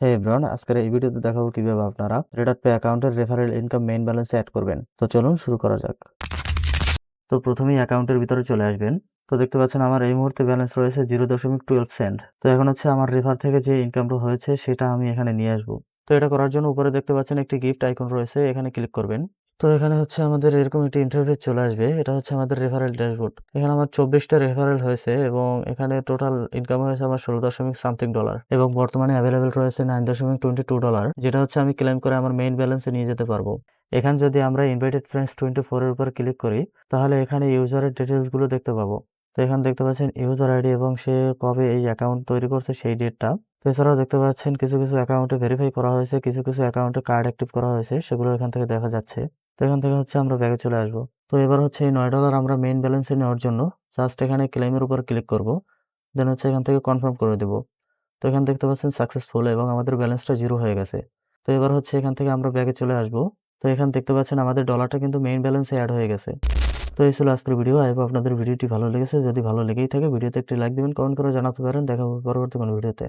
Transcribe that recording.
হে everyone, আজকের এই ভিডিওতে দেখাবো কিভাবে আপনারা রেডার পে অ্যাকাউন্টের রেফারেল ইনকাম মেইন ব্যালেন্সে অ্যাড করবেন। তো চলুন শুরু করা যাক। তো প্রথমেই অ্যাকাউন্টের ভিতরে চলে আসবেন। তো দেখতে পাচ্ছেন আমার এই মুহূর্তে ব্যালেন্স রয়েছে 0.12 সেন্ট। তো এখন হচ্ছে আমার রেফার থেকে যে ইনকামটা হয়েছে সেটা আমি এখানে নিয়ে আসবো। তো এটা করার জন্য উপরে দেখতে পাচ্ছেন একটি গিফট আইকন রয়েছে, এখানে ক্লিক করবেন। তো এখানে হচ্ছে আমাদের এরকম একটি ইন্টারফেস চলে আসবে। এটা হচ্ছে আমাদের রেফারেল ড্যাশবোর্ড। এখানে আমার 24টা রেফারেল হয়েছে এবং এখানে টোটাল ইনকাম হয়েছে আমার 16.সামথিং ডলার এবং বর্তমানে অ্যাভেলেবেল রয়েছে $9.22, যেটা হচ্ছে আমি ক্লেম করে আমার মেইন ব্যালেন্সে নিয়ে যেতে পারবো। এখানে যদি আমরা ইনভাইটেড ফ্রেন্ডস 24 এর উপর ক্লিক করি তাহলে এখানে ইউজারের ডিটেলসগুলো দেখতে পাবো। তো এখানে দেখতে পাচ্ছেন ইউজার আইডি এবং সে কবে এই অ্যাকাউন্ট তৈরি করছে সেই ডেটটা। তো এছাড়াও দেখতে পাচ্ছেন কিছু কিছু অ্যাকাউন্টে ভেরিফাই করা হয়েছে, কিছু কিছু অ্যাকাউন্টে কার্ড অ্যাক্টিভ করা হয়েছে, সেগুলো এখান থেকে দেখা যাচ্ছে। তো এখান থেকে হচ্ছে আমরা ব্যাগে চলে আসবো। তো এবার হচ্ছে এই $9 আমরা মেইন ব্যালেন্সে নেওয়ার জন্য জাস্ট এখানে ক্লেমের উপর ক্লিক করব, দেন হচ্ছে এখান থেকে কনফার্ম করে দেবো। তো এখানে দেখতে পাচ্ছেন সাকসেসফুল এবং আমাদের ব্যালেন্সটা 0 হয়ে গেছে। তো এবার হচ্ছে এখান থেকে আমরা ব্যাগে চলে আসবো। তো এখানে দেখতে পাচ্ছেন আমাদের ডলারটা কিন্তু মেইন ব্যালেন্সে অ্যাড হয়ে গেছে। তো এই ছিল আজকের ভিডিও। আই হোপ আপনাদের ভিডিওটি ভালো লেগেছে। যদি ভালো লেগেই থাকে ভিডিওতে একটি লাইক দিবেন, কমেন্ট করে জানাতে পারেন। দেখা হবে পরবর্তী কোনো ভিডিওতে।